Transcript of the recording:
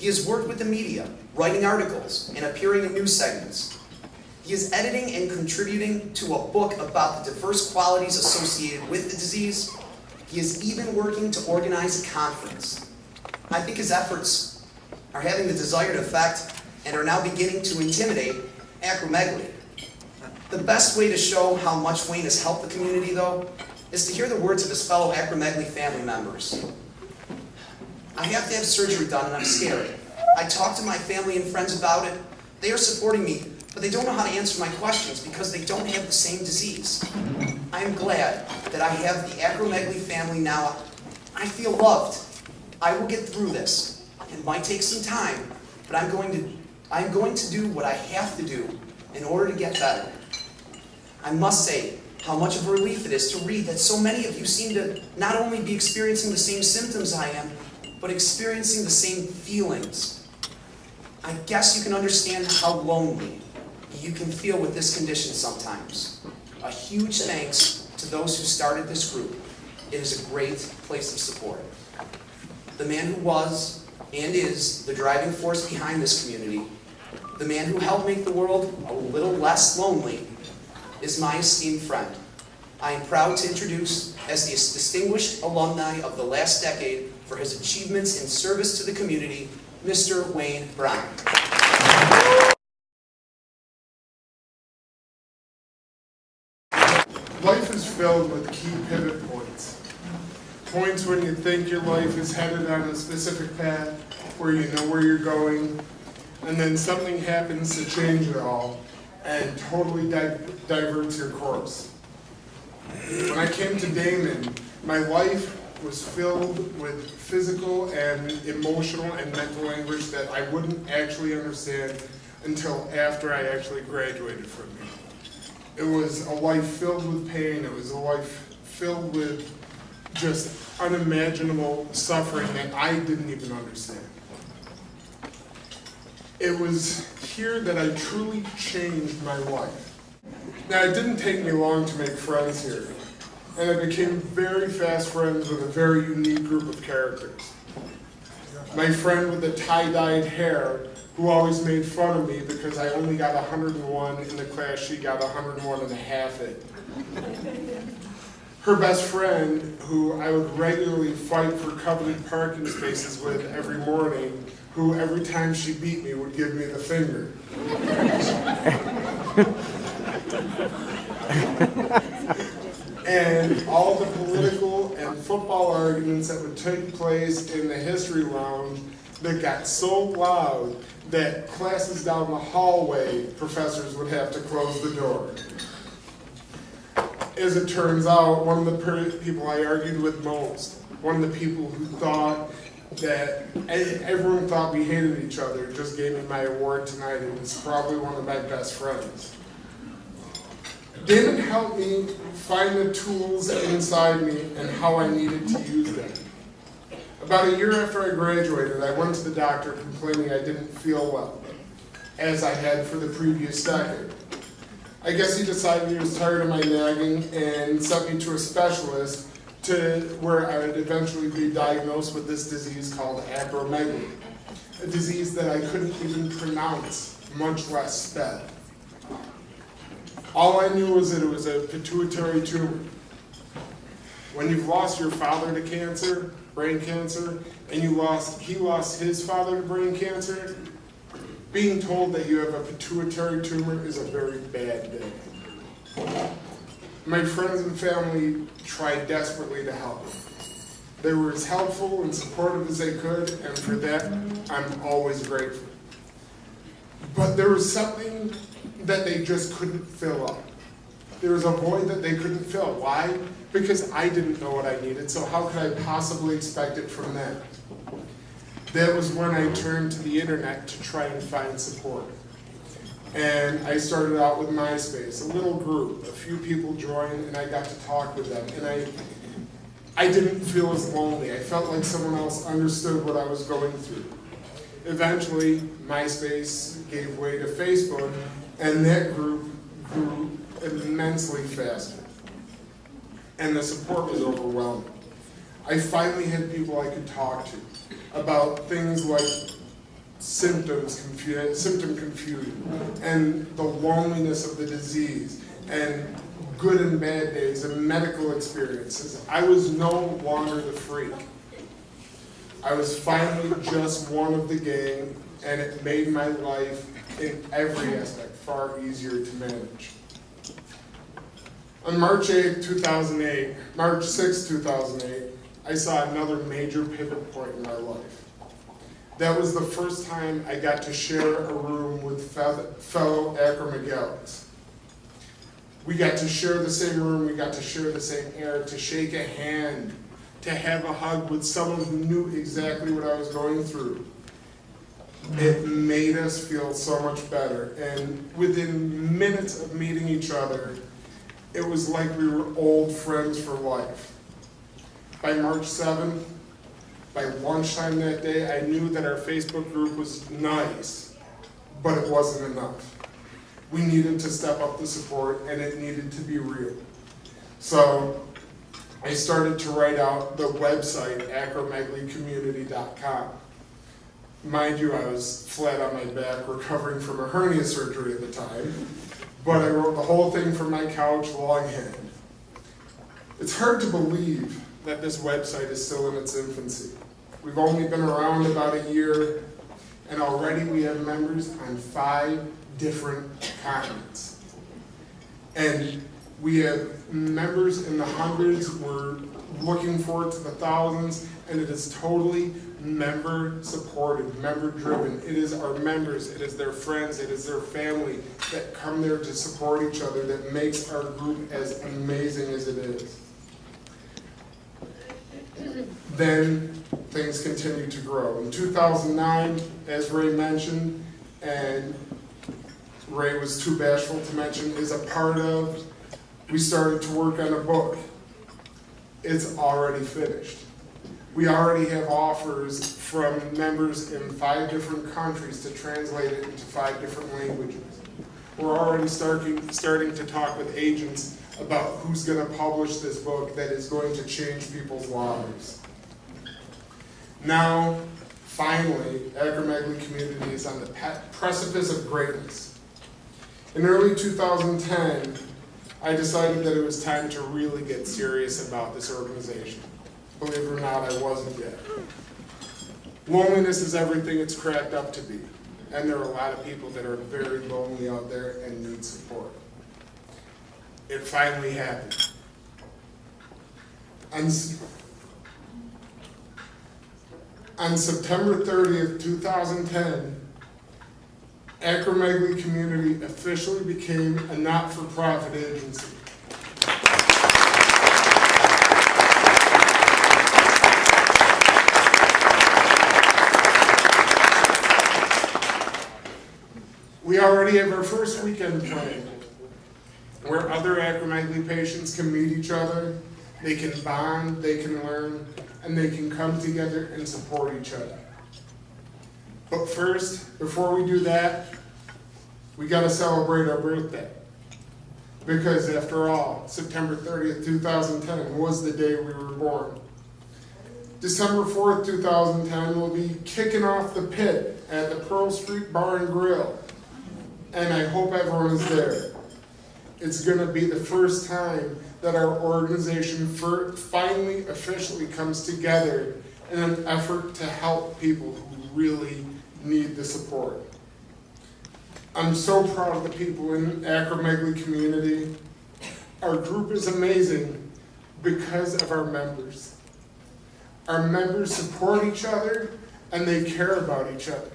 He has worked with the media, writing articles and appearing in news segments. He is editing and contributing to a book about the diverse qualities associated with the disease. He is even working to organize a conference. I think his efforts are having the desired effect and are now beginning to intimidate acromegaly. The best way to show how much Wayne has helped the community, though, is to hear the words of his fellow acromegaly family members. I have to have surgery done and I'm scared. I talk to my family and friends about it. They are supporting me, but they don't know how to answer my questions because they don't have the same disease. I am glad that I have the acromegaly family now. I feel loved. I will get through this. It might take some time, but I'm going to do what I have to do in order to get better. I must say how much of a relief it is to read that so many of you seem to not only be experiencing the same symptoms I am, but experiencing the same feelings. I guess you can understand how lonely you can feel with this condition sometimes. A huge thanks to those who started this group. It is a great place of support. The man who was and is the driving force behind this community, the man who helped make the world a little less lonely, is my esteemed friend. I am proud to introduce, as the distinguished alumni of the last decade for his achievements in service to the community, Mr. Wayne Brown. Life is filled with key pivot points. Points when you think your life is headed on a specific path, where you know where you're going, and then something happens to change it all and totally diverts your course. When I came to Daemen, my life was filled with physical and emotional and mental anguish that I wouldn't actually understand until after I actually graduated from it. It was a life filled with pain. It was a life filled with just unimaginable suffering that I didn't even understand. It was here that I truly changed my life. Now, it didn't take me long to make friends here, and I became very fast friends with a very unique group of characters. My friend with the tie-dyed hair, who always made fun of me because I only got 101 in the class she got 101 and a half in. Her best friend, who I would regularly fight for coveted parking spaces with every morning, who every time she beat me would give me the finger. And all the political and football arguments that would take place in the history lounge that got so loud that classes down the hallway, professors would have to close the door. As it turns out, one of the people I argued with most, one of the people who thought that everyone thought we hated each other, just gave me my award tonight, and is probably one of my best friends. Daemen helped me find the tools inside me and how I needed to use them. About a year after I graduated, I went to the doctor complaining I didn't feel well, as I had for the previous decade. I guess he decided he was tired of my nagging and sent me to a specialist to where I would eventually be diagnosed with this disease called acromegaly, a disease that I couldn't even pronounce, much less spell. All I knew was that it was a pituitary tumor. When you've lost your father to cancer, brain cancer, and he lost his father to brain cancer, being told that you have a pituitary tumor is a very bad day. My friends and family tried desperately to help me. They were as helpful and supportive as they could, and for that, I'm always grateful. But there was something that they just couldn't fill up. There was a void that they couldn't fill. Why? Because I didn't know what I needed, so how could I possibly expect it from them? That was when I turned to the internet to try and find support. And I started out with MySpace, a little group. A few people joined, and I got to talk with them. And I didn't feel as lonely. I felt like someone else understood what I was going through. Eventually, MySpace gave way to Facebook, and that group grew immensely faster. And the support was overwhelming. I finally had people I could talk to about things like symptom confusion, and the loneliness of the disease, and good and bad days, and medical experiences. I was no longer the freak. I was finally just one of the gang, and it made my life in every aspect far easier to manage. On March 6, 2008, I saw another major pivot point in my life. That was the first time I got to share a room with fellow Acromegalys. We got to share the same room, we got to share the same air, to shake a hand, to have a hug with someone who knew exactly what I was going through. It made us feel so much better, and within minutes of meeting each other, it was like we were old friends for life. By March 7th, by lunchtime that day, I knew that our Facebook group was nice, but it wasn't enough. We needed to step up the support, and it needed to be real. So I started to write out the website, acromegalycommunity.com. Mind you, I was flat on my back recovering from a hernia surgery at the time, but I wrote the whole thing from my couch longhand. It's hard to believe that this website is still in its infancy. We've only been around about a year, and already we have members on 5 different continents. And we have members in the hundreds. We're looking forward to the thousands, and it is totally member-supported, member-driven. It is our members, it is their friends, it is their family that come there to support each other that makes our group as amazing as it is. Then things continue to grow. In 2009, as Ray mentioned, and Ray was too bashful to mention, is a part of, we started to work on a book. It's already finished. We already have offers from members in 5 different countries to translate it into 5 different languages. We're already starting to talk with agents about who's going to publish this book that is going to change people's lives. Now, finally, Acromegaly Community is on the precipice of greatness. In early 2010, I decided that it was time to really get serious about this organization. Believe it or not, I wasn't yet. Loneliness is everything it's cracked up to be, and there are a lot of people that are very lonely out there and need support. It finally happened. On September 30th, 2010, Acromegaly Community officially became a not-for-profit agency. We already have our first weekend planned, where other acromegaly patients can meet each other, they can bond, they can learn, and they can come together and support each other. But first, before we do that, we got to celebrate our birthday. Because after all, September 30th, 2010 was the day we were born. December 4th, 2010, we'll be kicking off the pit at the Pearl Street Bar and Grill. And I hope everyone is there. It's going to be the first time that our organization finally officially comes together in an effort to help people who really need the support. I'm so proud of the people in Acromegaly Community. Our group is amazing because of our members. Our members support each other and they care about each other.